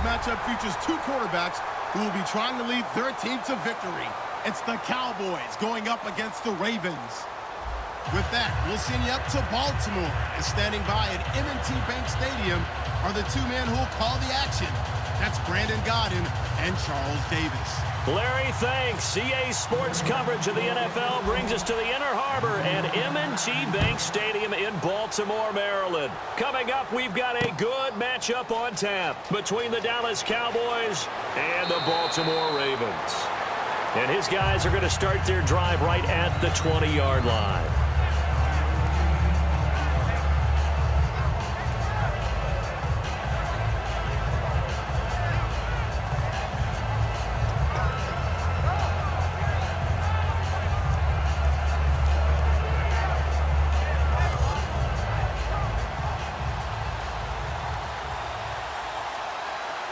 matchup features two quarterbacks who will be trying to lead their team to victory. It's the Cowboys going up against the Ravens. With that, we'll send you up to Baltimore. And standing by at M&T Bank Stadium are the two men who will call the action. That's Brandon Godden and Charles Davis. Larry, thanks. CA Sports coverage of the NFL brings us to the Inner Harbor at M&T Bank Stadium in Baltimore, Maryland. Coming up, we've got a good matchup on tap between the Dallas Cowboys and the Baltimore Ravens. And his guys are going to start their drive right at the 20-yard line.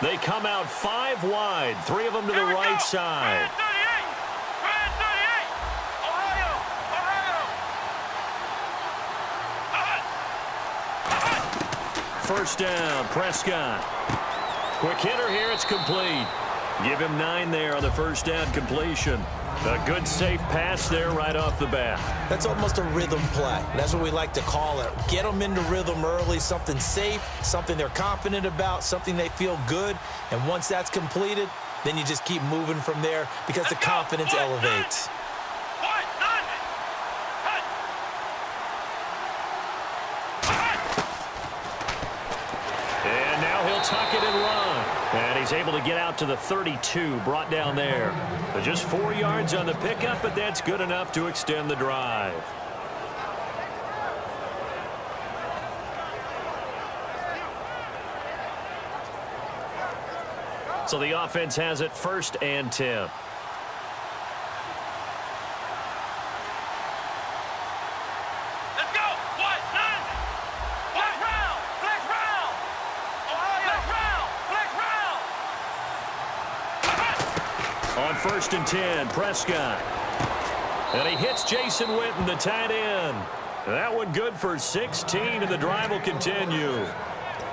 They come out 5 wide, 3 of them to the right side. First down, Prescott. Quick hitter here, it's complete. Give him 9 there on the first down completion. A good, safe pass there right off the bat. That's almost a rhythm play. That's what we like to call it. Get them into rhythm early, something safe, something they're confident about, something they feel good. And once that's completed, then you just keep moving from there because the confidence elevates. And now he'll tuck it and run. And he's able to get out to the 32, brought down there. But just 4 yards on the pickup, but that's good enough to extend the drive. So the offense has it 1st and 10. On 1st and 10, Prescott. And he hits Jason Witten, the tight end. That one good for 16, and the drive will continue.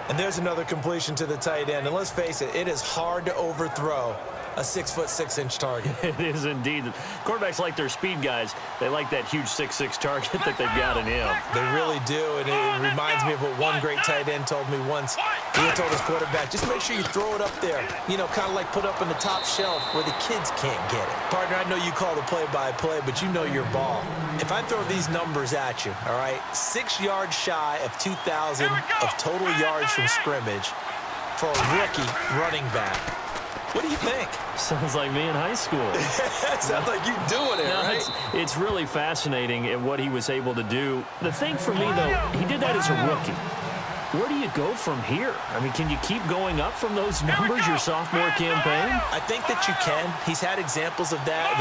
And there's another completion to the tight end. And let's face it, it is hard to overthrow a 6'6" target. It is indeed. Quarterbacks like their speed guys. They like that huge 6'6" target that they've got in him. They really do, and it reminds me of what one great tight end told me once. He told his quarterback, just make sure you throw it up there. You know, kind of like put up on the top shelf where the kids can't get it. Partner, I know you call the play-by-play, but you know your ball. If I throw these numbers at you, all right, 6 yards shy of 2,000 of total yards from scrimmage for a rookie running back. What do you think? Sounds like me in high school. Sounds like you doing it, right? It's really fascinating at what he was able to do. The thing for me, though, he did that as a rookie. Where do you go from here? I mean, can you keep going up from those numbers your sophomore campaign? I think that you can. He's had examples of that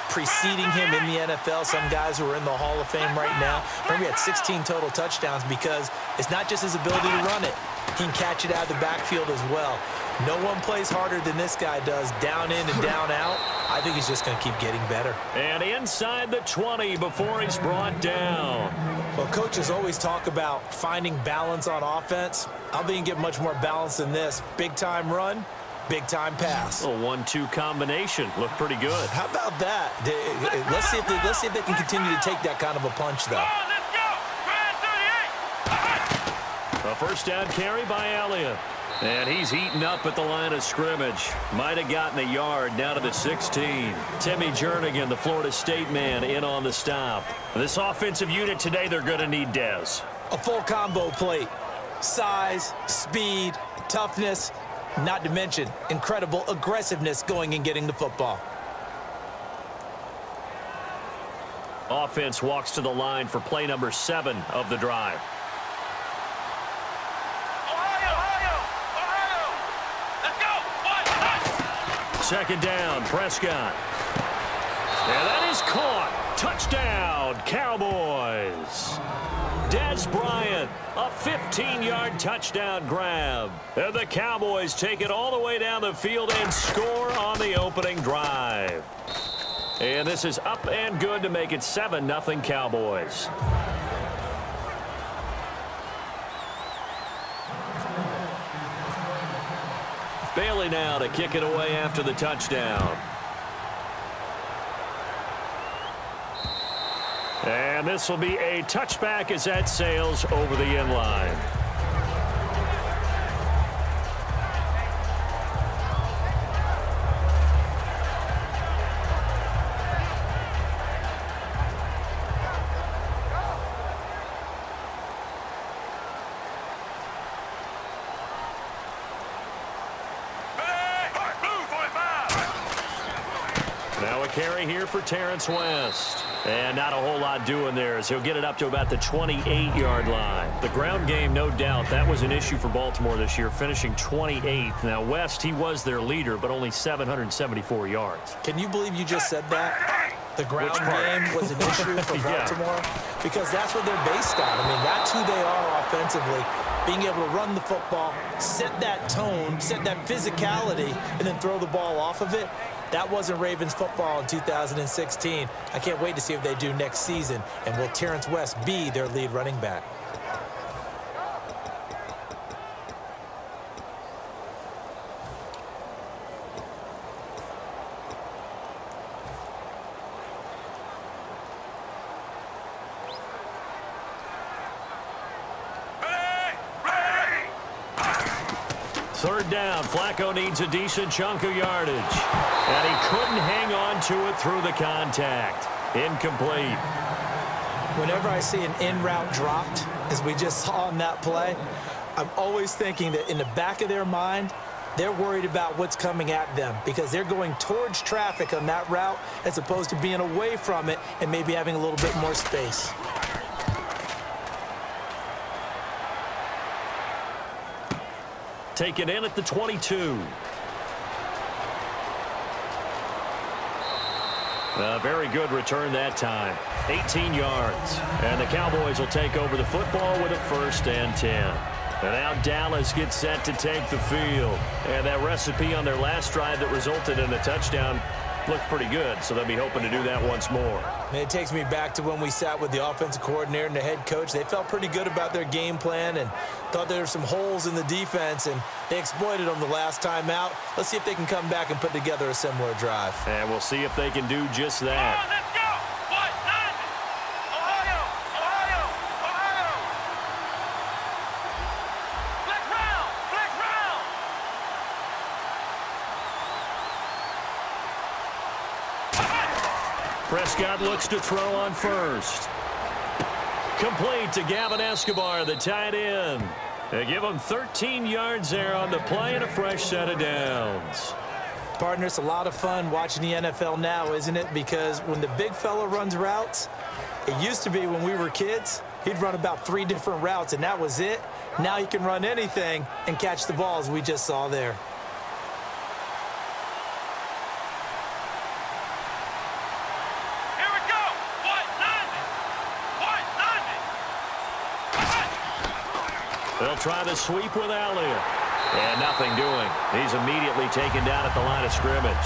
preceding him in the NFL. Some guys who are in the Hall of Fame right now. Remember, he had 16 total touchdowns because it's not just his ability to run it. He can catch it out of the backfield as well. No one plays harder than this guy does, down in and down out. I think he's just going to keep getting better. And inside the 20 before he's brought down. Well, coaches always talk about finding balance on offense. I don't think you can get much more balance than this. Big-time run, big-time pass. A 1-2 combination. Looked pretty good. How about that? Let's see if they can continue to take that kind of a punch, though. A first down carry by Elliott. And he's heating up at the line of scrimmage. Might have gotten a yard down to the 16. Timmy Jernigan, the Florida State man, in on the stop. This offensive unit today, they're going to need Dez. A full combo plate. Size, speed, toughness, not to mention incredible aggressiveness going and getting the football. Offense walks to the line for play number 7 of the drive. Second down, Prescott. And that is caught. Touchdown, Cowboys. Dez Bryant, a 15-yard touchdown grab. And the Cowboys take it all the way down the field and score on the opening drive. And this is up and good to make it 7-0 Cowboys. Bailey now to kick it away after the touchdown. And this will be a touchback as that sails over the end line. Now a carry here for Terrence West. And not a whole lot doing there as he'll get it up to about the 28-yard line. The ground game, no doubt, that was an issue for Baltimore this year, finishing 28th. Now, West, he was their leader, but only 774 yards. Can you believe you just said that? The ground game was an issue for Baltimore? Yeah. Because that's what they're based on. I mean, that's who they are offensively. Being able to run the football, set that tone, set that physicality, and then throw the ball off of it. That wasn't Ravens football in 2016. I can't wait to see what they do next season. And will Terrence West be their lead running back? Third down, Flacco needs a decent chunk of yardage. And he couldn't hang on to it through the contact. Incomplete. Whenever I see an in-route dropped, as we just saw on that play, I'm always thinking that in the back of their mind, they're worried about what's coming at them because they're going towards traffic on that route as opposed to being away from it and maybe having a little bit more space. Taken in at the 22. A very good return that time. 18 yards. And the Cowboys will take over the football with a 1st and 10. And now Dallas gets set to take the field. And that recipe on their last drive that resulted in a touchdown looked pretty good, so they'll be hoping to do that once more. And it takes me back to when we sat with the offensive coordinator and the head coach. They felt pretty good about their game plan and thought there were some holes in the defense, and they exploited them the last time out. Let's see if they can come back and put together a similar drive. And we'll see if they can do just that. Prescott looks to throw on first. Complete to Gavin Escobar, the tight end. They give him 13 yards there on the play and a fresh set of downs. Partner, it's a lot of fun watching the NFL now, isn't it? Because when the big fella runs routes, it used to be when we were kids, he'd run about 3 different routes, and that was it. Now he can run anything and catch the balls we just saw there. They'll try the sweep with Elliott. And nothing doing. He's immediately taken down at the line of scrimmage.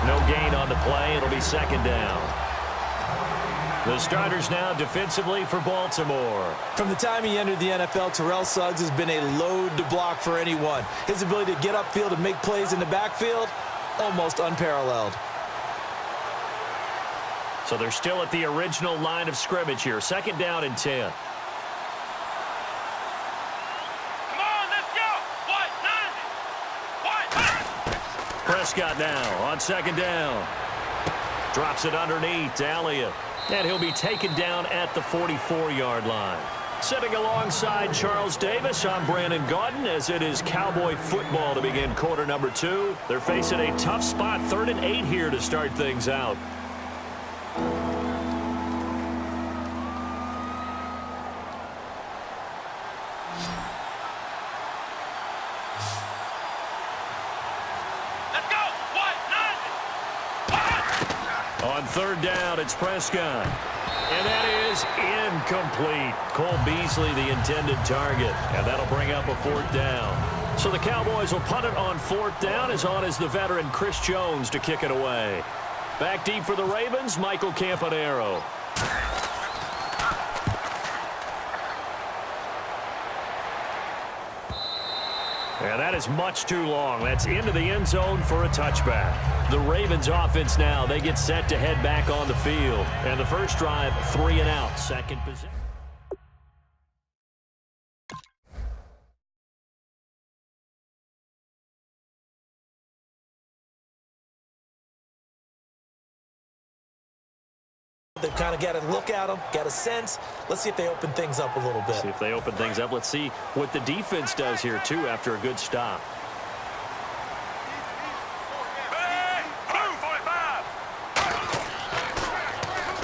No gain on the play. It'll be 2nd down. The starters now defensively for Baltimore. From the time he entered the NFL, Terrell Suggs has been a load to block for anyone. His ability to get upfield and make plays in the backfield, almost unparalleled. So they're still at the original line of scrimmage here. 2nd down and 10. Prescott now on 2nd down. Drops it underneath to Elliott. And he'll be taken down at the 44-yard line. Sitting alongside Charles Davis, I'm Brandon Gaudin as it is Cowboy football to begin quarter number 2. They're facing a tough spot, 3rd and 8 here to start things out. On 3rd down, it's Prescott. And that is incomplete. Cole Beasley, the intended target. And that'll bring up a 4th down. So the Cowboys will punt it on 4th down, as on as the veteran Chris Jones to kick it away. Back deep for the Ravens, Michael Campanaro. And that is much too long. That's into the end zone for a touchback. The Ravens offense now, they get set to head back on the field. And the first drive, 3 and out, second position. They've kind of got to look at them, got a sense. Let's see if they open things up a little bit. See if they open things up. Let's see what the defense does here, too, after a good stop.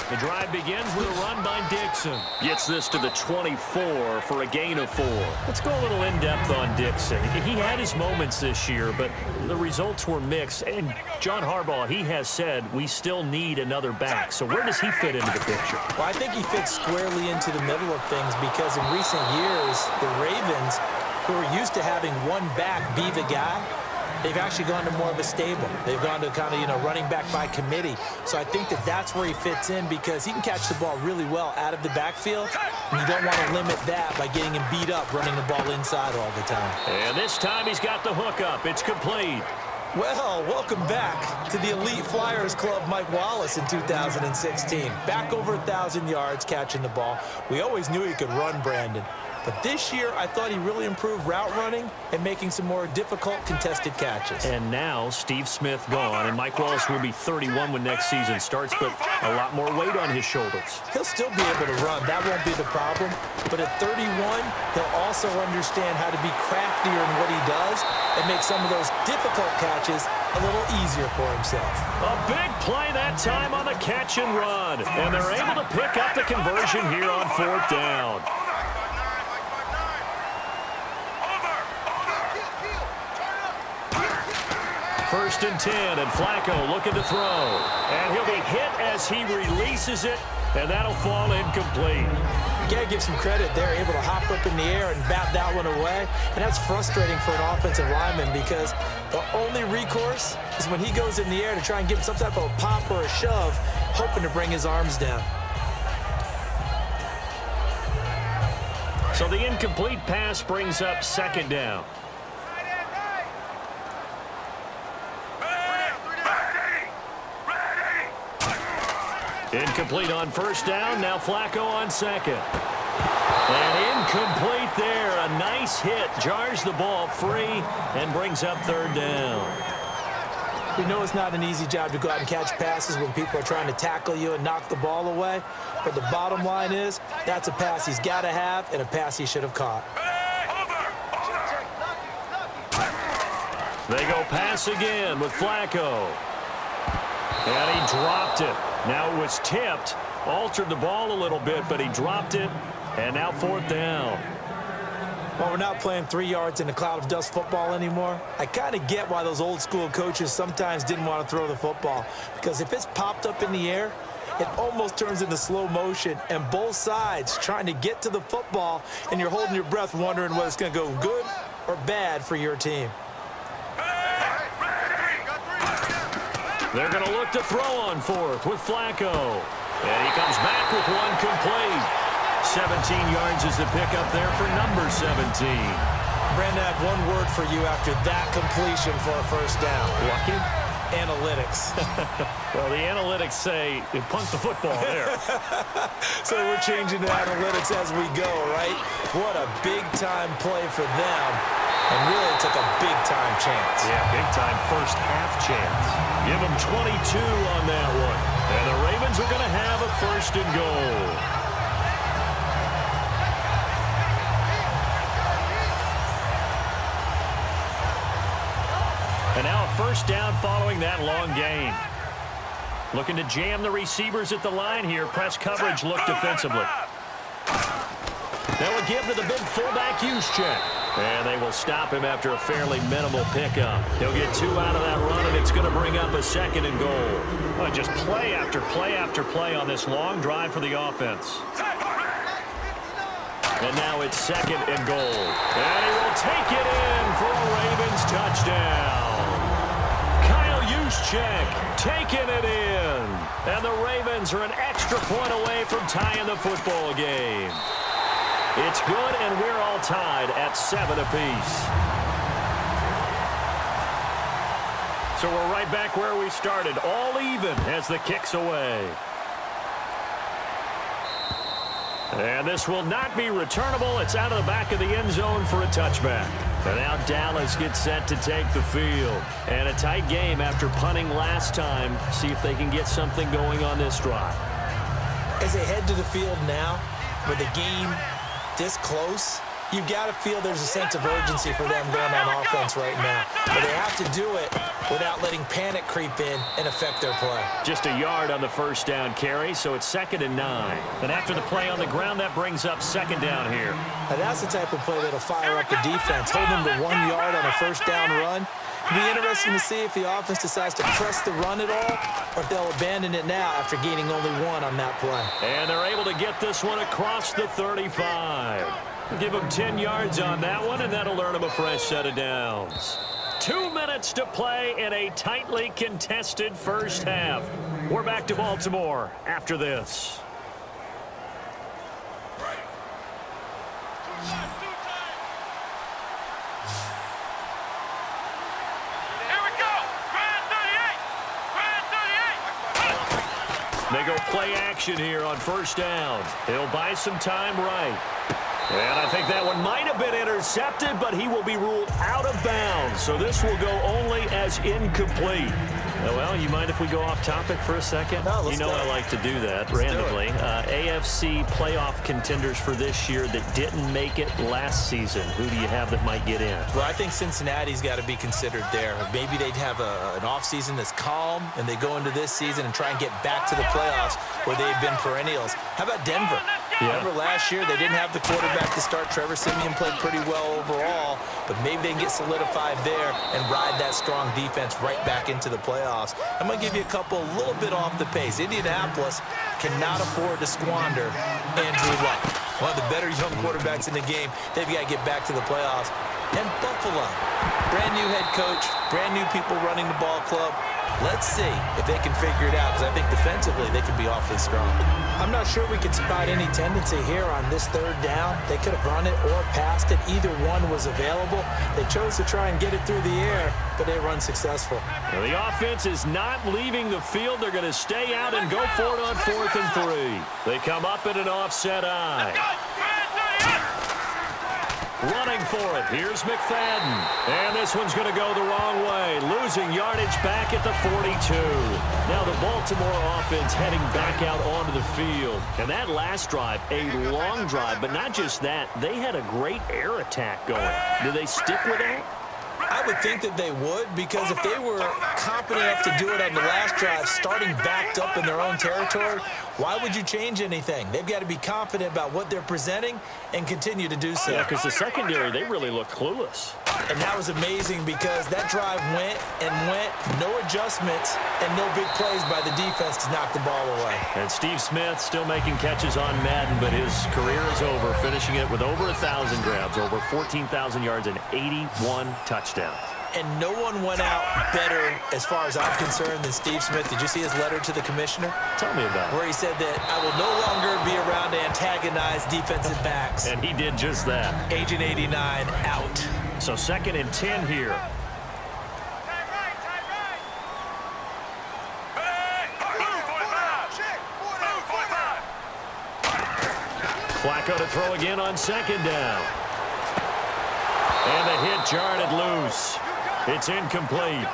The drive begins with a run by Dixon. Gets this to the 24 for a gain of 4. Let's go a little in-depth on Dixon. He had his moments this year, but the results were mixed. And John Harbaugh, he has said we still need another back. So where does he fit into the picture? Well, I think he fits squarely into the middle of things because in recent years, the Ravens, who are used to having one back be the guy, they've actually gone to more of a stable. They've gone to kind of, running back by committee. So I think that that's where he fits in because he can catch the ball really well out of the backfield. And you don't want to limit that by getting him beat up running the ball inside all the time. And this time he's got the hook up. It's complete. Well, welcome back to the Elite Flyers Club, Mike Wallace in 2016. Back over 1,000 yards catching the ball. We always knew he could run, Brandon. But this year, I thought he really improved route running and making some more difficult contested catches. And now, Steve Smith gone, and Mike Wallace will be 31 when next season starts, but a lot more weight on his shoulders. He'll still be able to run. That won't be the problem. But at 31, he'll also understand how to be craftier in what he does and make some of those difficult catches a little easier for himself. A big play that time on the catch and run. And they're able to pick up the conversion here on 4th down. First and 10, and Flacco looking to throw. And he'll be hit as he releases it, and that'll fall incomplete. You got to give some credit. They're able to hop up in the air and bat that one away. And that's frustrating for an offensive lineman because the only recourse is when he goes in the air to try and give him some type of a pop or a shove, hoping to bring his arms down. So the incomplete pass brings up 2nd down. Incomplete on 1st down. Now Flacco on 2nd. And incomplete there. A nice hit. Jars the ball free and brings up 3rd down. We know it's not an easy job to go out and catch passes when people are trying to tackle you and knock the ball away. But the bottom line is that's a pass he's got to have and a pass he should have caught. They go pass again with Flacco. And he dropped it. Now it was tipped, altered the ball a little bit, but he dropped it, and now 4th down. Well, we're not playing 3 yards in a cloud of dust football anymore. I kind of get why those old school coaches sometimes didn't want to throw the football, because if it's popped up in the air, it almost turns into slow motion, and both sides trying to get to the football, and you're holding your breath wondering whether it's going to go good or bad for your team. They're going to look to throw on 4th with Flacco. And he comes back with one complete. 17 yards is the pickup there for number 17. Brandon, I have one word for you after that completion for a 1st down. Lucky? Analytics. Well, the analytics say you punt the football there. So we're changing to analytics as we go, right? What a big-time play for them. And really took a big-time chance. Yeah, big-time first half chance. Give them 22 on that one. And the Ravens are going to have a 1st and goal. And now a 1st down following that long gain. Looking to jam the receivers at the line here. Press coverage look defensively. They will give to the big fullback use check. And they will stop him after a fairly minimal pickup. He'll get 2 out of that run, and it's going to bring up a 2nd and goal. Well, just play after play after play on this long drive for the offense. And now it's 2nd and goal. And he will take it in for a Ravens touchdown. Kyle Juszczyk taking it in. And the Ravens are an extra point away from tying the football game. It's good, and we're all tied at 7 apiece. So we're right back where we started, all even as the kick's away. And this will not be returnable. It's out of the back of the end zone for a touchback. And now Dallas gets set to take the field. And a tight game after punting last time. See if they can get something going on this drive. As they head to the field now, with the game this close, you've got to feel there's a sense of urgency for them going on offense right now. But they have to do it without letting panic creep in and affect their play. Just a yard on the first down carry, so it's 2nd and 9. And after the play on the ground, that brings up 2nd down here. Now that's the type of play that'll fire up the defense. Hold them to 1 yard on a first down run. It'll be interesting to see if the offense decides to press the run at all or if they'll abandon it now after gaining only 1 on that play. And they're able to get this one across the 35. Give them 10 yards on that one, and that'll earn them a fresh set of downs. 2 minutes to play in a tightly contested first half. We're back to Baltimore after this. They go play action here on first down. They'll buy some time right. And I think that one might have been intercepted, but he will be ruled out of bounds. So this will go only as incomplete. Well, you mind if we go off topic for a second? No, you know I like to do that randomly. AFC playoff contenders for this year that didn't make it last season. Who do you have that might get in? Well, I think Cincinnati's got to be considered there. Maybe they'd have an offseason that's calm, and they go into this season and try and get back to the playoffs where they've been perennials. How about Denver? Yeah. Remember last year they didn't have the quarterback to start. Trevor Siemian played pretty well overall, but maybe they can get solidified there and ride that strong defense right back into the playoffs. I'm going to give you a couple a little bit off the pace. Indianapolis cannot afford to squander Andrew Luck, one of the better young quarterbacks in the game. They've got to get back to the playoffs. And Buffalo, brand new head coach, brand new people running the ball club. Let's see if they can figure it out, because I think defensively they can be awfully strong. I'm not sure we can spot any tendency here on this third down. They could have run it or passed it. Either one was available. They chose to try and get it through the air, but they run successful. Well, the offense is not leaving the field. They're going to stay out and go for it on 4th and 3. They come up in an offset eye. Running for it. Here's McFadden. And this one's going to go the wrong way. Losing yardage back at the 42. Now the Baltimore offense heading back out onto the field. And that last drive, a long drive, but not just that. They had a great air attack going. Do they stick with that? I would think that they would, because if they were competent enough to do it on the last drive, starting backed up in their own territory, why would you change anything? They've got to be confident about what they're presenting and continue to do so. Yeah, because the secondary, they really look clueless. And that was amazing because that drive went and went, no adjustments, and no big plays by the defense to knock the ball away. And Steve Smith still making catches on Madden, but his career is over, finishing it with over 1,000 grabs, over 14,000 yards, and 81 touchdowns. And no one went out better, as far as I'm concerned, than Steve Smith. Did you see his letter to the commissioner? Tell me about it. Where he said that I will no longer be around to antagonize defensive backs. And he did just that. Agent 89 out. So 2nd and 10 here. Flacco to throw again on 2nd down. And the hit jarred it loose. It's incomplete.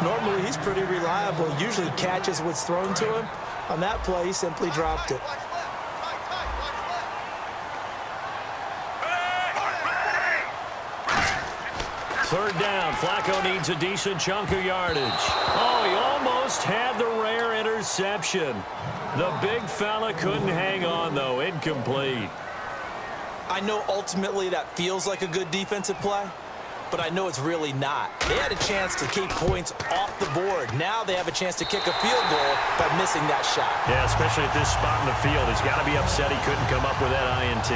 Normally, he's pretty reliable. Usually catches what's thrown to him. On that play, he simply dropped it. Third down. Flacco needs a decent chunk of yardage. Oh, he almost had the rare interception. The big fella couldn't hang on, though. Incomplete. I know ultimately that feels like a good defensive play, but I know it's really not. They had a chance to keep points off the board. Now they have a chance to kick a field goal by missing that shot. Yeah, especially at this spot in the field. He's got to be upset he couldn't come up with that INT.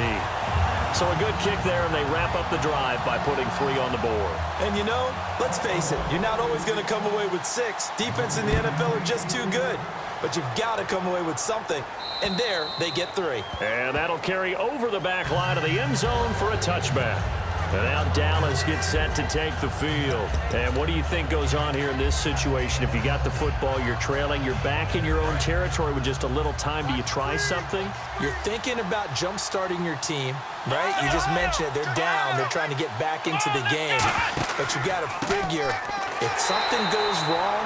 So a good kick there, and they wrap up the drive by putting 3 on the board. And you know, let's face it, you're not always going to come away with 6. Defense in the NFL are just too good. But you've got to come away with something. And there, they get 3. And that'll carry over the back line of the end zone for a touchback. And now Dallas gets set to take the field. And what do you think goes on here in this situation? If you got the football, you're trailing, you're back in your own territory with just a little time. Do you try something? You're thinking about jump-starting your team, right? You just mentioned it. They're down. They're trying to get back into the game. But you got to figure, if something goes wrong,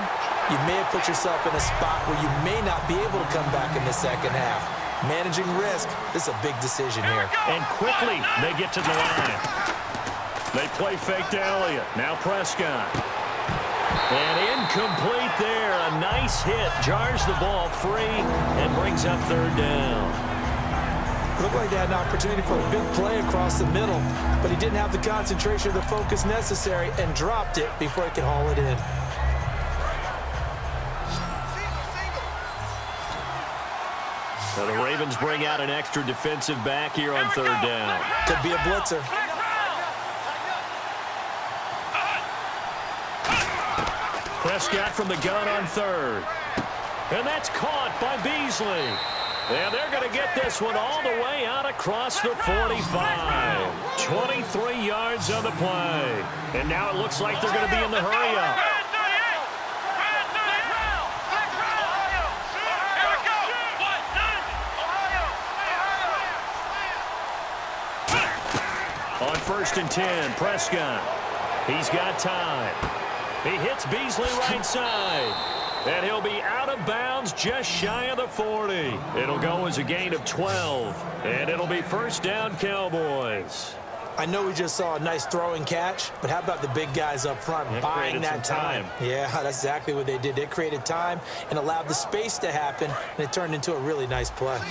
you may have put yourself in a spot where you may not be able to come back in the second half. Managing risk, this is a big decision here. And quickly, they get to the line. They play fake to Elliott. Now Prescott. And incomplete there. A nice hit. Jars the ball free and brings up third down. Looked like they had an opportunity for a big play across the middle, but he didn't have the concentration or the focus necessary and dropped it before he could haul it in. So the Ravens bring out an extra defensive back here on third down. Could be a blitzer. Prescott from the gun on third. And that's caught by Beasley. And they're going to get this one all the way out across the 45. 23 yards on the play. And now it looks like they're going to be in the hurry-up. On 1st and 10, Prescott. He's got time. He hits Beasley right side. And he'll be out of bounds just shy of the 40. It'll go as a gain of 12. And it'll be first down, Cowboys. I know we just saw a nice throwing catch, but how about the big guys up front buying that time? Yeah, that's exactly what they did. They created time and allowed the space to happen, and it turned into a really nice play.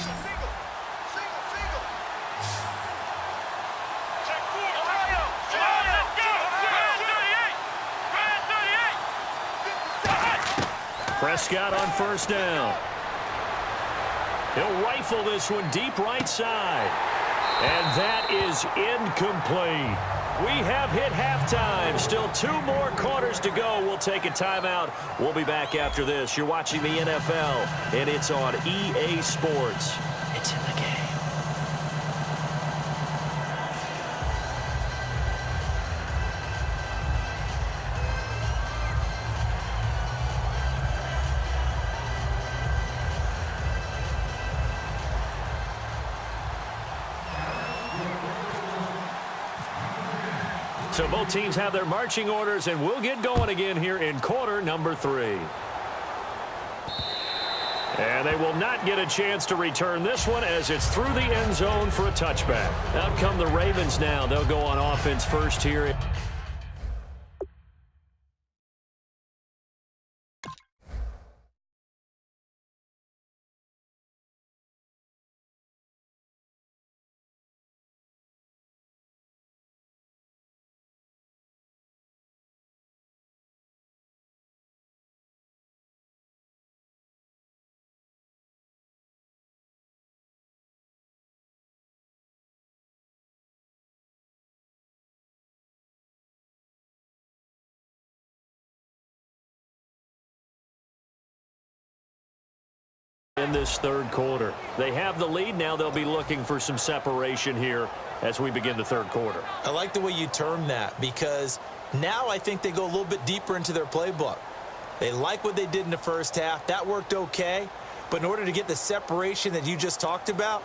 Prescott on first down. He'll rifle this one deep right side. And that is incomplete. We have hit halftime. Still 2 more quarters to go. We'll take a timeout. We'll be back after this. You're watching the NFL, and it's on EA Sports. It's in the game. So both teams have their marching orders, and we'll get going again here in quarter number 3. And they will not get a chance to return this one as it's through the end zone for a touchback. Out come the Ravens now. They'll go on offense first here. In this third quarter. They have the lead. Now they'll be looking for some separation here as we begin the third quarter. I like the way you term that, because now I think they go a little bit deeper into their playbook. They like what they did in the first half. That worked okay. But in order to get the separation that you just talked about,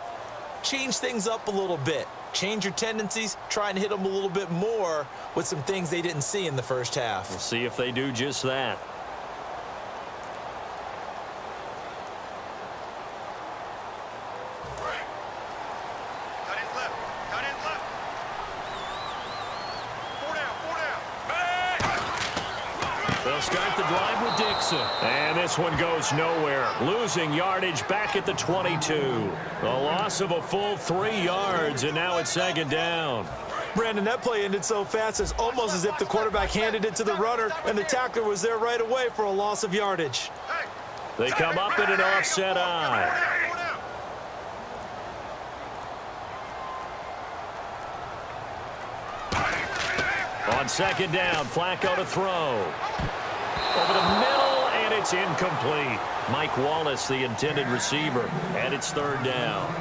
change things up a little bit. Change your tendencies. Try and hit them a little bit more with some things they didn't see in the first half. We'll see if they do just that. They'll start the drive with Dixon. And this one goes nowhere. Losing yardage back at the 22. A loss of a full 3 yards, and now it's second down. Brandon, that play ended so fast, it's almost as if the quarterback handed it to the runner, and the tackler was there right away for a loss of yardage. They come up in an offset eye. On second down, Flacco to throw. Over the middle, and it's incomplete. Mike Wallace, the intended receiver, and it's third down.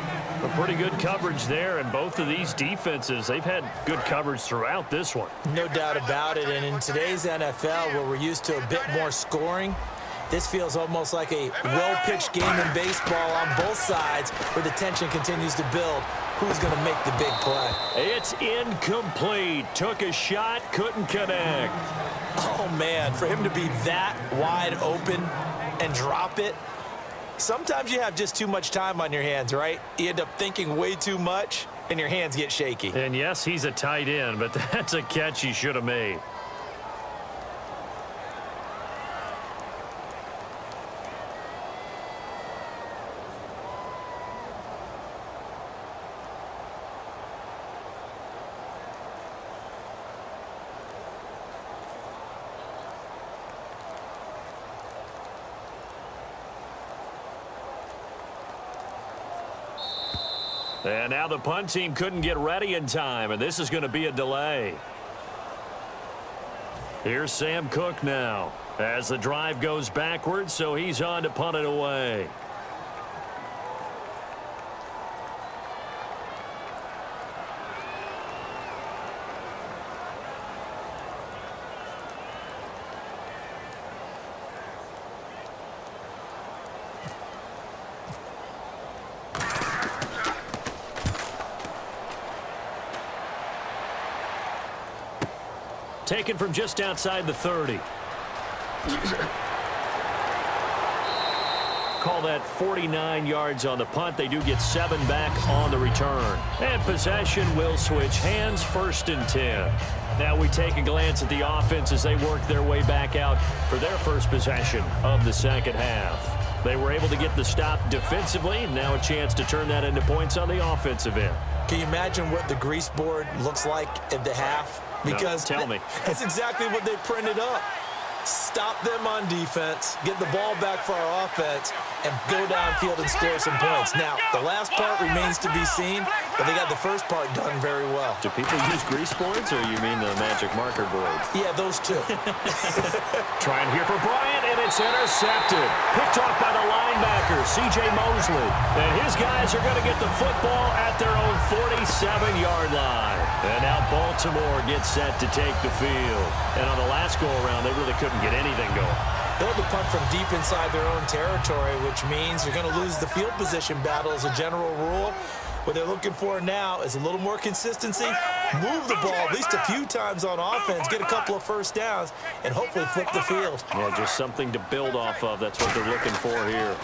A pretty good coverage there, and both of these defenses, they've had good coverage throughout this one. No doubt about it, and in today's NFL, where we're used to a bit more scoring, this feels almost like a well-pitched game in baseball on both sides where the tension continues to build. Who's going to make the big play? It's incomplete. Took a shot, couldn't connect. Oh, man, for him to be that wide open and drop it, sometimes you have just too much time on your hands, right? You end up thinking way too much, and your hands get shaky. And, yes, he's a tight end, but that's a catch he should have made. And now the punt team couldn't get ready in time, and this is going to be a delay. Here's Sam Cook now as the drive goes backwards, so he's on to punt it away. Taken from just outside the 30. Call that 49 yards on the punt. They do get 7 back on the return. And possession will switch hands, 1st and 10. Now we take a glance at the offense as they work their way back out for their first possession of the second half. They were able to get the stop defensively, and now a chance to turn that into points on the offensive end. Can you imagine what the grease board looks like at the half? Because no, tell me. That's exactly what they printed up. Stop them on defense, get the ball back for our offense, and go downfield and score some points. Now, the last part remains to be seen, but they got the first part done very well. Do people use grease boards, or you mean the magic marker boards? Yeah, those two. Trying here for Bryant, and it's intercepted. Picked off by the linebacker, C.J. Mosley. And his guys are going to get the football at their own 47-yard line. And now Baltimore gets set to take the field. And on the last go-around, they really couldn't get anything going. They'll have to punt from deep inside their own territory, which means you're going to lose the field position battle as a general rule. What they're looking for now is a little more consistency, move the ball at least a few times on offense, get a couple of first downs, and hopefully flip the field. Yeah, just something to build off of. That's what they're looking for here.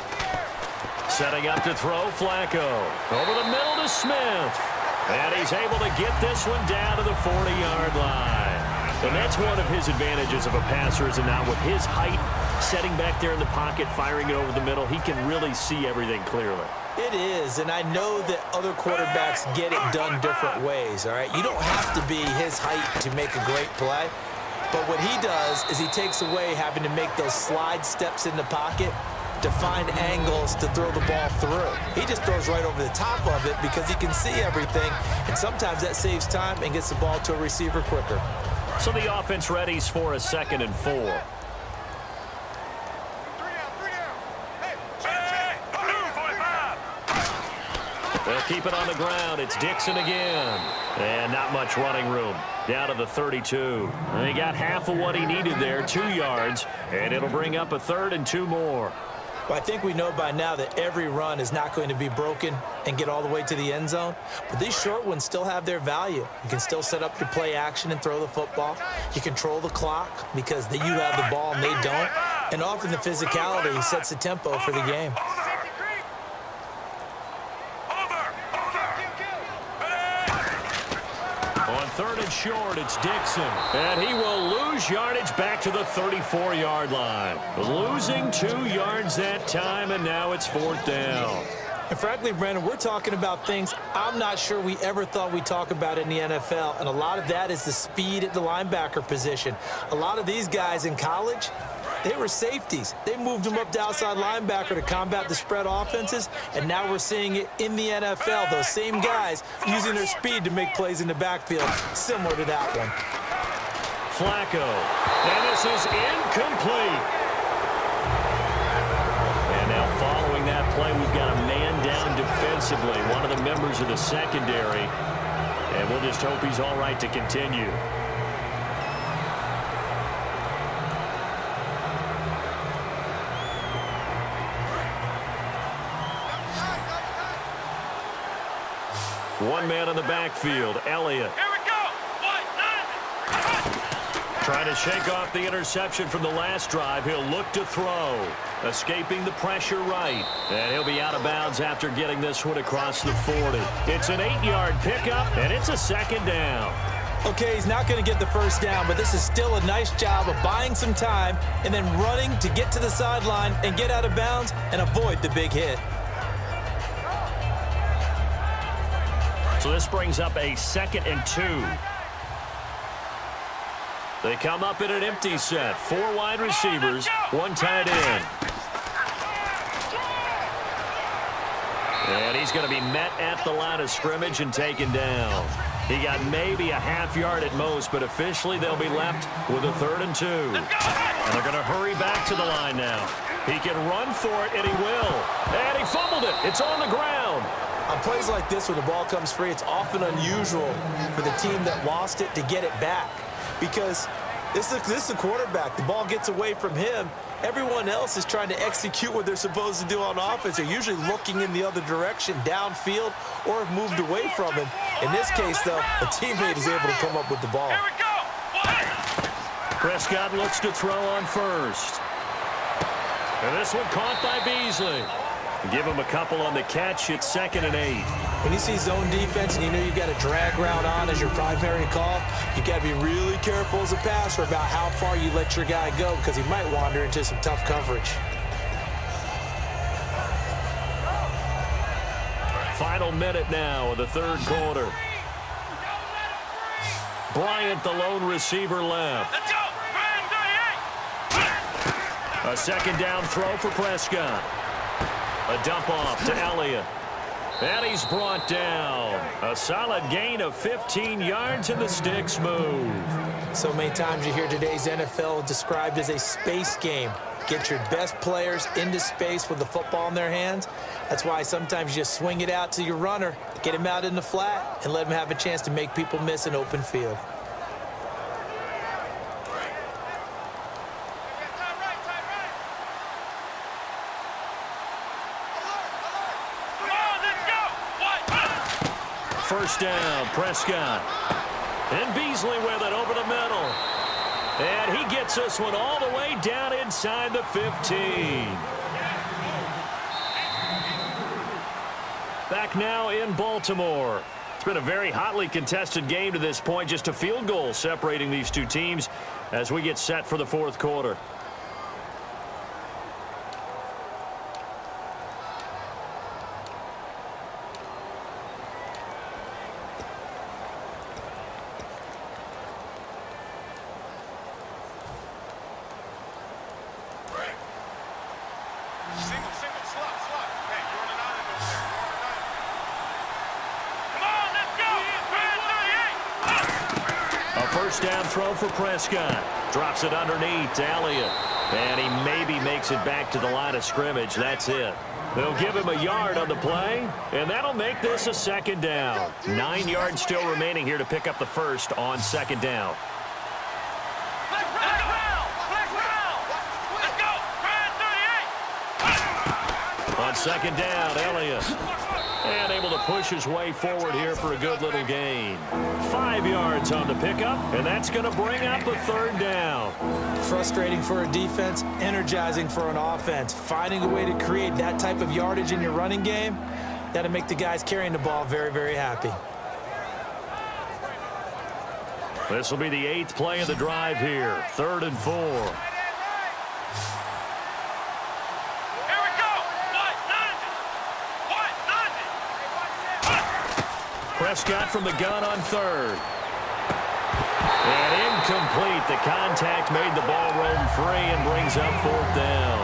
Setting up to throw, Flacco. Over the middle to Smith. And he's able to get this one down to the 40-yard line. And that's one of his advantages of a passer, is not with his height, setting back there in the pocket, firing it over the middle. He can really see everything clearly. It is, and I know that other quarterbacks get it done different ways, all right? You don't have to be his height to make a great play, but what he does is he takes away having to make those slide steps in the pocket to find angles to throw the ball through. He just throws right over the top of it because he can see everything, and sometimes that saves time and gets the ball to a receiver quicker. So the offense readies for a 2nd and 4. They'll keep it on the ground. It's Dixon again. And not much running room. Down to the 32. And he got half of what he needed there, 2 yards. And it'll bring up a 3rd and 2 more. Well, I think we know by now that every run is not going to be broken and get all the way to the end zone. But these short ones still have their value. You can still set up your play action and throw the football. You control the clock because you have the ball and they don't. And often the physicality sets the tempo for the game. On 3rd and short, it's Dixon. And he will lose yardage back to the 34-yard line. Losing 2 yards that time, and now it's 4th down. And frankly, Brandon, we're talking about things I'm not sure we ever thought we'd talk about in the NFL. And a lot of that is the speed at the linebacker position. A lot of these guys in college, they were safeties. They moved them up to outside linebacker to combat the spread offenses, and now we're seeing it in the NFL. Those same guys using their speed to make plays in the backfield, similar to that one. Flacco, and this is incomplete. And now following that play, we've got a man down defense defensively, one of the members of the secondary. And we'll just hope he's all right to continue. One man in the backfield, Elliott. Here we go. Trying to shake off the interception from the last drive. He'll look to throw. Escaping the pressure right. And he'll be out of bounds after getting this one across the 40. It's an 8-yard pickup, and it's a second down. Okay, he's not going to get the first down, but this is still a nice job of buying some time and then running to get to the sideline and get out of bounds and avoid the big hit. So this brings up a 2nd and 2. They come up in an empty set. 4 wide receivers, 1 tight end. And he's going to be met at the line of scrimmage and taken down. He got maybe a half yard at most, but officially they'll be left with a 3rd and 2. And they're going to hurry back to the line now. He can run for it, and he will. And he fumbled it. It's on the ground. On plays like this, when the ball comes free, it's often unusual for the team that lost it to get it back. Because this is a quarterback. The ball gets away from him. Everyone else is trying to execute what they're supposed to do on offense. They're usually looking in the other direction, downfield, or have moved away from him. In this case, though, a teammate is able to come up with the ball. Here we go. Prescott looks to throw on first. And this one caught by Beasley. Give him a couple on the catch. It's 2nd and 8. When you see zone defense and you know you've got a drag route on as your primary call, you've got to be really careful as a passer about how far you let your guy go because he might wander into some tough coverage. Final minute now of the 3rd quarter. Bryant, the lone receiver, left. Let's go. A 2nd down throw for Prescott. A dump off to Elliott. And he's brought down. A solid gain of 15 yards, and the sticks move. So many times you hear today's NFL described as a space game. Get your best players into space with the football in their hands. That's why sometimes you just swing it out to your runner, get him out in the flat, and let him have a chance to make people miss an open field. First down, Prescott. And Beasley with it over the middle. And he gets this one all the way down inside the 15. Back now in Baltimore. It's been a very hotly contested game to this point. Just a field goal separating these two teams as we get set for the 4th quarter. Down throw for Prescott. Drops it underneath to Elliott. And he maybe makes it back to the line of scrimmage. That's it. They'll give him a yard on the play, and that'll make this a 2nd down. 9 yards still remaining here to pick up the first on 2nd down. On 2nd down, Elliott. And able to push his way forward here for a good little gain. 5 yards on the pickup, and that's going to bring up a 3rd down. Frustrating for a defense, energizing for an offense. Finding a way to create that type of yardage in your running game, that'll make the guys carrying the ball very, very happy. This will be the 8th play of the drive here. 3rd and 4. Prescott from the gun on 3rd. And incomplete. The contact made the ball roam free and brings up 4th down.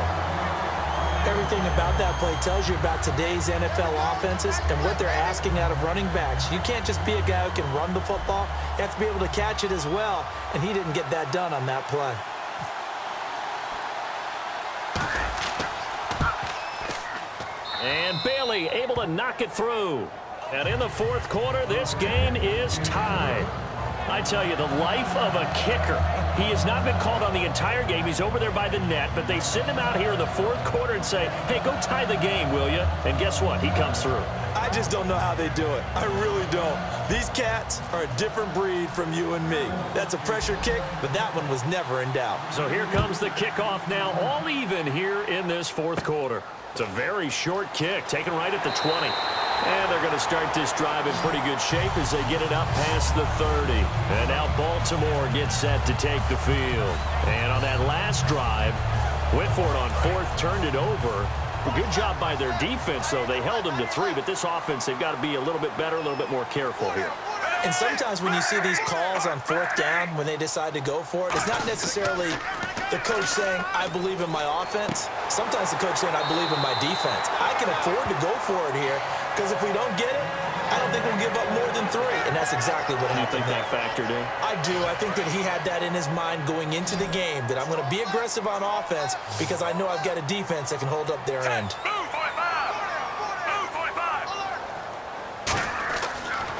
Everything about that play tells you about today's NFL offenses and what they're asking out of running backs. You can't just be a guy who can run the football. You have to be able to catch it as well, and he didn't get that done on that play. And Bailey able to knock it through. And in the fourth quarter, this game is tied. I tell you, the life of a kicker. He has not been called on the entire game. He's over there by the net, but they send him out here in the fourth quarter and say, hey, go tie the game, will you? And guess what? He comes through. I just don't know how they do it. I really don't. These cats are a different breed from you and me. That's a pressure kick, but that one was never in doubt. So here comes the kickoff now, all even here in this fourth quarter. It's a very short kick, taken right at the 20. And they're going to start this drive in pretty good shape as they get it up past the 30. And now Baltimore gets set to take the field. And on that last drive, Whitford on fourth turned it over. Good job by their defense, though. They held them to 3, but this offense, they've got to be a little bit better, a little bit more careful here. And sometimes when you see these calls on fourth down, when they decide to go for it, it's not necessarily the coach saying, I believe in my offense. Sometimes the coach saying, I believe in my defense. I can afford to go for it here, because if we don't get it, I don't think we'll give up more than 3. And that's exactly what happened. You think that factored in? I do. I think that he had that in his mind going into the game, that I'm going to be aggressive on offense because I know I've got a defense that can hold up their end.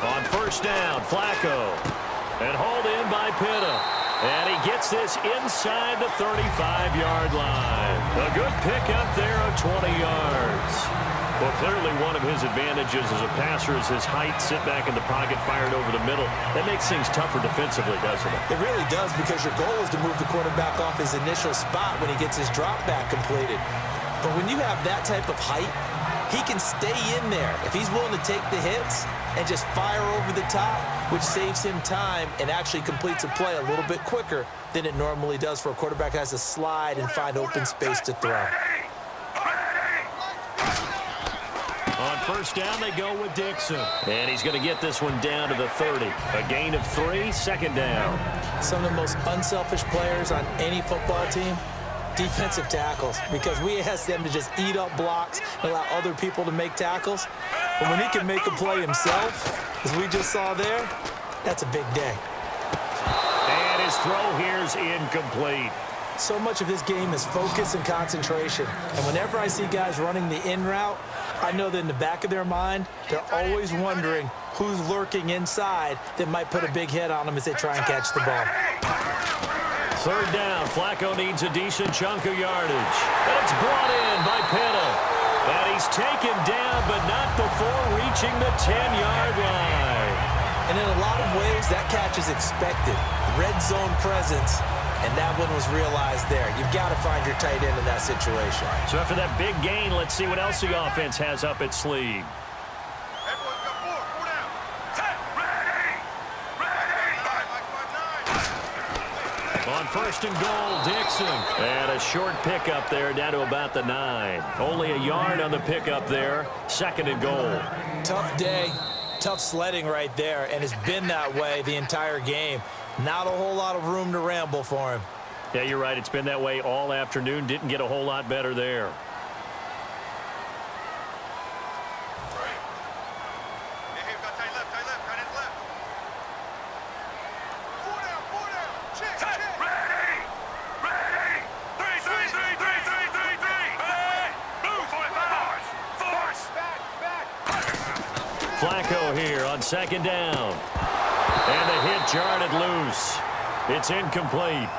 On first down, Flacco. And hauled in by Pitta. And he gets this inside the 35-yard line. A good pickup there of 20 yards. Well, clearly one of his advantages as a passer is his height, sit back in the pocket, fired over the middle. That makes things tougher defensively, doesn't it? It really does, because your goal is to move the quarterback off his initial spot when he gets his drop back completed. But when you have that type of height, he can stay in there if he's willing to take the hits and just fire over the top, which saves him time and actually completes a play a little bit quicker than it normally does for a quarterback who has to slide and find open space to throw. On first down, they go with Dixon. And he's going to get this one down to the 30. A gain of 3, second down. Some of the most unselfish players on any football team, defensive tackles, because we ask them to just eat up blocks and allow other people to make tackles. But when he can make a play himself, as we just saw there, that's a big day. And his throw here's incomplete. So much of this game is focus and concentration. And whenever I see guys running the in route, I know that in the back of their mind, they're always wondering who's lurking inside that might put a big hit on them as they try and catch the ball. Third down, Flacco needs a decent chunk of yardage. And it's brought in by Pitta. And he's taken down, but not before reaching the 10-yard line. And in a lot of ways, that catch is expected. Red zone presence. And that one was realized there. You've got to find your tight end in that situation. So after that big gain, let's see what else the offense has up its sleeve. Everyone's got 4 down. Ready. On first and goal, Dixon. And a short pickup there down to about the 9. Only a yard on the pickup there. Second and goal. Tough day. Tough sledding right there, and it's been that way the entire game. Not a whole lot of room to ramble for him. Yeah, you're right. It's been that way all afternoon. Didn't get a whole lot better there. Flacco here on second down. And the hit jarred it loose. It's incomplete.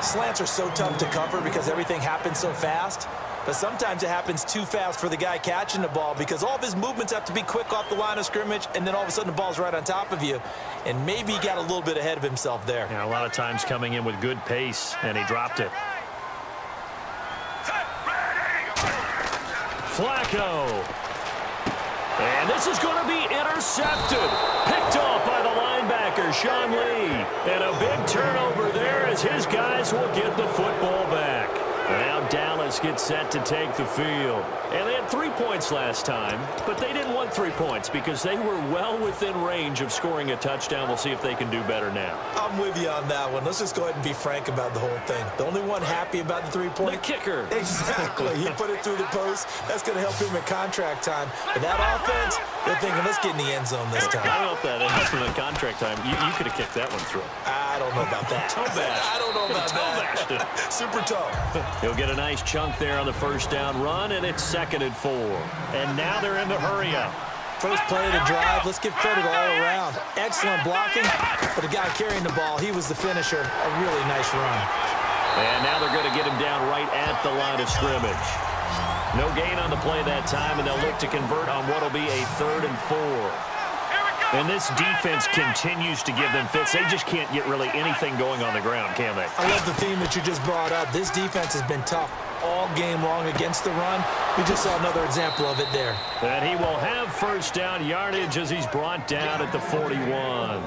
Slants are so tough to cover because everything happens so fast. But sometimes it happens too fast for the guy catching the ball because all of his movements have to be quick off the line of scrimmage, and then all of a sudden the ball's right on top of you. And maybe he got a little bit ahead of himself there. Yeah, a lot of times coming in with good pace, and he dropped it. Flacco. And this is going to be intercepted. Picked off by the linebacker, Sean Lee. And a big turnover there as his guys will get the football back. Now Dallas gets set to take the field. And they had 3 points last time, but they didn't want 3 points because they were well within range of scoring a touchdown. We'll see if they can do better now. I'm with you on that one. Let's just go ahead and be frank about the whole thing. The only one happy about the 3-point? The kicker. Exactly. He put it through the post. That's going to help him in contract time. But that offense, they're thinking, let's get in the end zone this time. I don't know if that helps him in contract time. You could have kicked that one through. I don't know about that. Toe bash. I don't know about that. Super tough. He'll get a nice chunk there on the first down run, and it's 2nd and 4. And now they're in the hurry-up. First play of the drive, let's give credit all around. Excellent blocking, but the guy carrying the ball, he was the finisher. A really nice run. And now they're going to get him down right at the line of scrimmage. No gain on the play that time, and they'll look to convert on what will be a 3rd and 4. And this defense continues to give them fits. They just can't get really anything going on the ground, can they? I love the theme that you just brought up. This defense has been tough all game long against the run. We just saw another example of it there. And he will have first down yardage as he's brought down at the 41.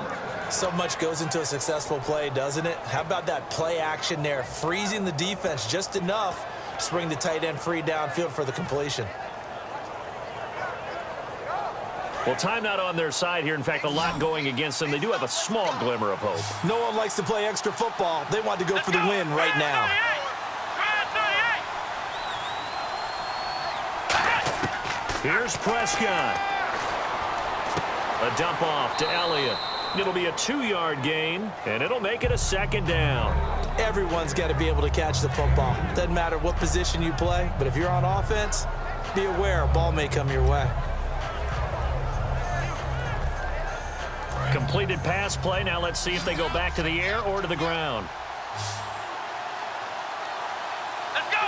So much goes into a successful play, doesn't it? How about that play action there, freezing the defense just enough to bring the tight end free downfield for the completion. Well, timeout on their side here. In fact, a lot going against them. They do have a small glimmer of hope. No one likes to play extra football. They want to go for the win right now. Here's Prescott. A dump off to Elliott. It'll be a 2-yard gain, and it'll make it a 2nd down. Everyone's got to be able to catch the football. Doesn't matter what position you play, but if you're on offense, be aware a ball may come your way. Completed pass play. Now let's see if they go back to the air or to the ground. Let's go!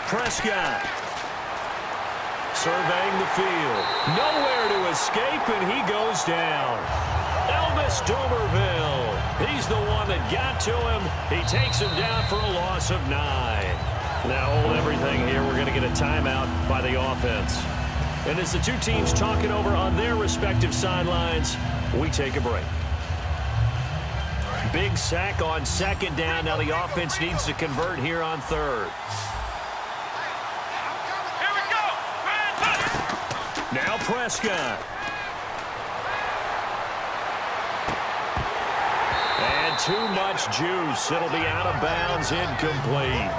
Prescott surveying the field. Nowhere to escape, and he goes down. Elvis Dumervil. He's the one that got to him. He takes him down for a loss of 9. Now hold everything here. We're going to get a timeout by the offense. And as the two teams talk it over on their respective sidelines, we take a break. Big sack on 2nd down. Now the offense needs to convert here on 3rd. Now Prescott. And too much juice. It'll be out of bounds, incomplete.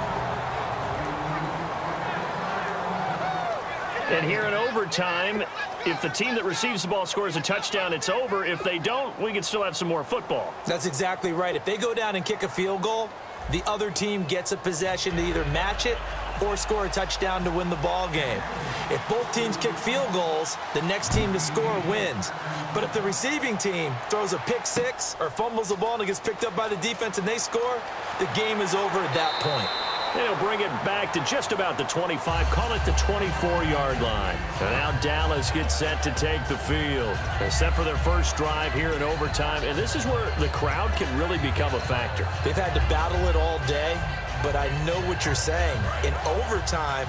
And here in overtime, if the team that receives the ball scores a touchdown, it's over. If they don't, we can still have some more football. That's exactly right. If they go down and kick a field goal, the other team gets a possession to either match it or score a touchdown to win the ball game. If both teams kick field goals, the next team to score wins. But if the receiving team throws a pick six or fumbles the ball and it gets picked up by the defense and they score, the game is over at that point. They'll bring it back to just about the 25, call it the 24-yard line. And now Dallas gets set to take the field. They're set for their first drive here in overtime, and this is where the crowd can really become a factor. They've had to battle it all day, but I know what you're saying. In overtime,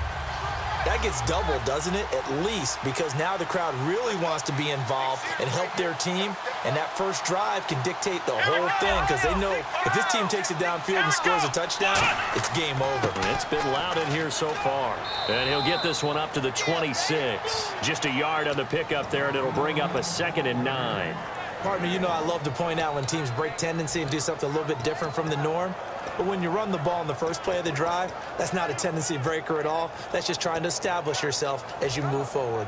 that gets doubled, doesn't it? At least, because now the crowd really wants to be involved and help their team, and that first drive can dictate the whole thing because they know if this team takes it downfield and scores a touchdown, it's game over. It's been loud in here so far. And he'll get this one up to the 26. Just a yard on the pickup there, and it'll bring up a 2nd and 9. Partner, you know I love to point out when teams break tendency and do something a little bit different from the norm. But when you run the ball in the first play of the drive, that's not a tendency breaker at all. That's just trying to establish yourself as you move forward.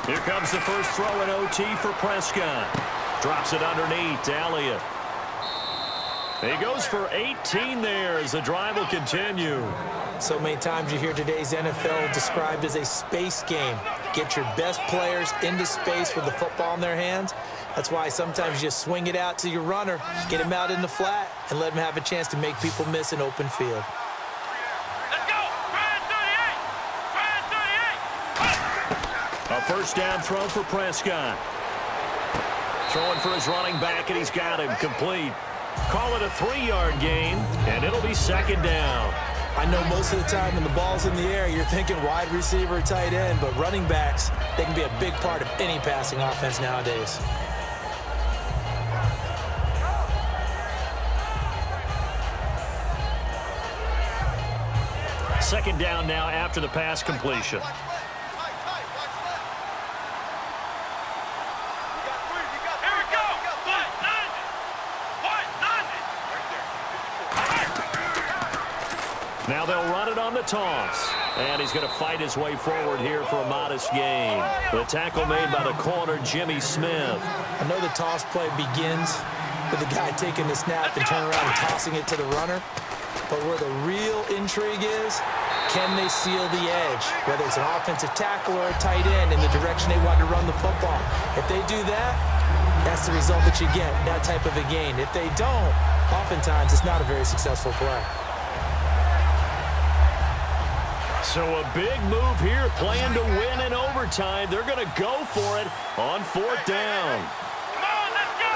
Here comes the first throw in OT for Prescott. Drops it underneath to Elliott. He goes for 18 there as the drive will continue. So many times you hear today's NFL described as a space game. Get your best players into space with the football in their hands. That's why sometimes you just swing it out to your runner, get him out in the flat, and let him have a chance to make people miss an open field. Let's go! A first down throw for Prescott. Throwing for his running back, and he's got him complete. Call it a 3-yard gain, and it'll be 2nd down. I know most of the time when the ball's in the air, you're thinking wide receiver, tight end, but running backs, they can be a big part of any passing offense nowadays. Second down now after the pass completion. Now they'll run it on the toss. And he's going to fight his way forward here for a modest gain. The tackle made by the corner, Jimmy Smith. I know the toss play begins with the guy taking the snap and turning around and tossing it to the runner. But where the real intrigue is, can they seal the edge? Whether it's an offensive tackle or a tight end in the direction they want to run the football. If they do that, that's the result that you get, that type of a gain. If they don't, oftentimes it's not a very successful play. So a big move here, playing to win in overtime. They're going to go for it on 4th down. Come on, let's go.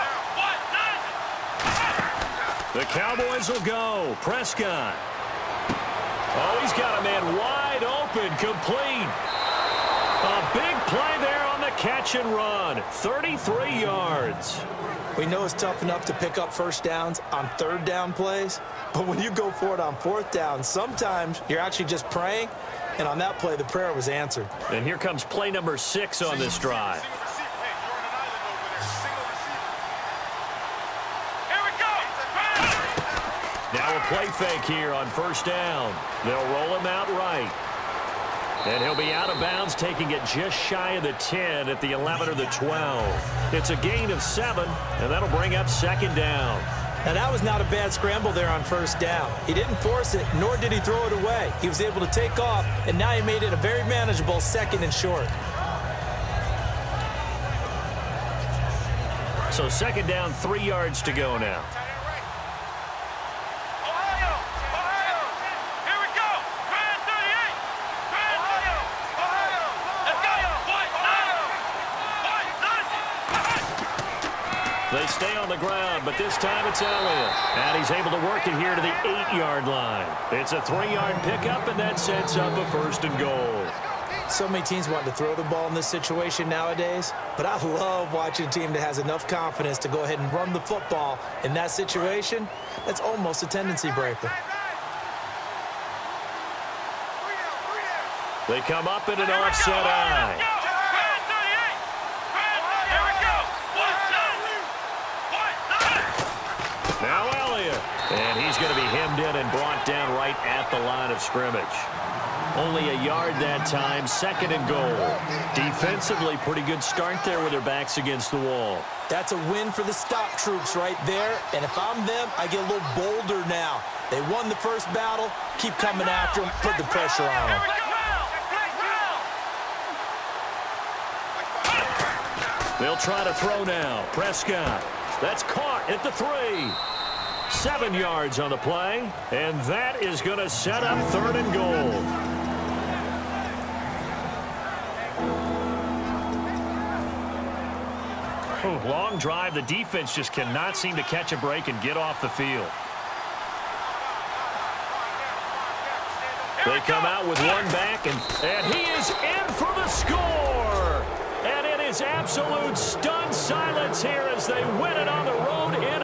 The Cowboys will go. Prescott. Oh, he's got a man wide open, complete. A big play there on the catch and run. 33 yards. We know it's tough enough to pick up first downs on 3rd down plays, but when you go for it on 4th down, sometimes you're actually just praying, and on that play, the prayer was answered. And here comes play number 6 on this drive. Here we go. Now a play fake here on 1st down. They'll roll him out right. And he'll be out of bounds, taking it just shy of the 10 at the 11 or the 12. It's a gain of 7, and that'll bring up 2nd down. Now, that was not a bad scramble there on 1st down. He didn't force it, nor did he throw it away. He was able to take off, and now he made it a very manageable 2nd and short. So 2nd down, 3 yards to go now. Ohio. Here we go. Grand 38. Grand Ohio. Let's go. They stay on the ground, but this time it's Elliott. And he's able to work it here to the 8-yard line. It's a 3-yard pickup, and that sets up a 1st and goal. So many teams want to throw the ball in this situation nowadays, but I love watching a team that has enough confidence to go ahead and run the football in that situation. That's almost a tendency breaker. They come up in an offset eye. Now Elliott. And he's going to be hemmed in and brought down right at the line of scrimmage. Only a yard that time, 2nd and goal. Defensively, pretty good start there with their backs against the wall. That's a win for the stop troops right there, and if I'm them, I get a little bolder now. They won the first battle, keep coming after them, put the pressure on them. They'll try to throw now. Prescott. That's caught at the 3. 7 yards on the play, and that is going to set up 3rd and goal. Long drive. The defense just cannot seem to catch a break and get off the field. They come out with one back, and he is in for the score. And it is absolute stunned silence here as they win it on the road in